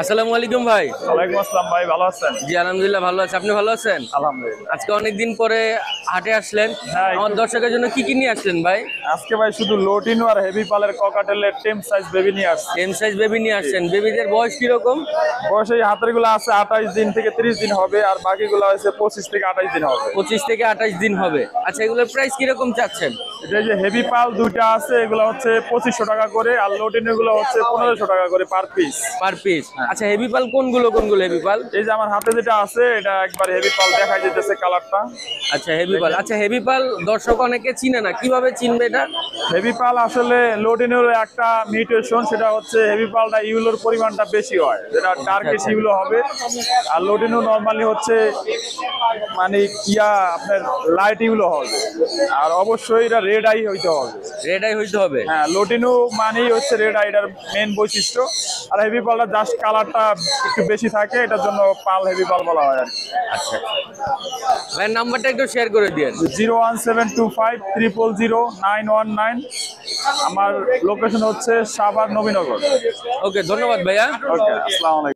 আসসালামু আলাইকুম ভাই। ওয়ালাইকুম আসসালাম ভাই, ভালো আছেন? জি আলহামদুলিল্লাহ ভালো আছি, আপনি ভালো আছেন? আলহামদুলিল্লাহ। আজকে অনেকদিন পরে হাটে আসলেন, হ্যাঁ, আমার দর্শকের জন্য কি কি নিয়ে আসলেন ভাই? আজকে ভাই শুধু লোটিনো আর হেভি পালের ককাটেলের টেম সাইজ বেবি নিয়ে আসছে। এম সাইজ বেবি নিয়ে আসছেন, বেবিদের বয়স কিরকম? বয়স এই হাতের গুলো আছে 28 দিন থেকে 30 দিন হবে, আর বাকিগুলো হচ্ছে 25 থেকে 28 দিন হবে। 25 থেকে 28 দিন হবে। আচ্ছা, এগুলোর প্রাইস কিরকম চাচ্ছেন? এটা যে হেভি পাল দুইটা আছে, এগুলো হচ্ছে 2500 টাকা করে, আর লোটিনো গুলো হচ্ছে 1500 টাকা করে পার পিস। Per piece. আচ্ছা, হেভি পাল কোনগুলো কোনগুলো হেভি পাল? এই যে আমার হাতে যেটা আছে এটা একবার হেভি পাল দেখা যাইতেছে কালারটা। আচ্ছা হেভি পাল। আচ্ছা হেভি পাল দর্শক অনেকে চিনে না, কিভাবে চিনবে এটা? হেভি পাল আসলে লোটিনোর একটা মিউটেশন, সেটা হচ্ছে হেভি পালটা ইউলোর পরিমাণটা বেশি হয়, যেটা ডার্কেশ আচ্ছা। ইউলো হবে। আর লোটিনো নরমালি হচ্ছে মানে আপনার লাইট ইউলো হবে, আর অবশ্যই এটা রেড আই হইতে হবে। রেড আই হইতে হবে। হ্যাঁ, লোটিনো মানেই হচ্ছে রেড আই, এটার মেন বৈশিষ্ট্য। আর হেভি পালটা জাস্ট কালারটা একটু বেশি থাকে, এটার জন্য পাল হেভি পাল বলা হয় আর কি। আচ্ছা, ভাই নাম্বারটা একটু শেয়ার করে দিন। 01725000919। আমার লোকেশন হচ্ছে সাভার নবীনগর। ওকে, ধন্যবাদ ভাইয়া। ওকে, আসসালামু আলাইকুম।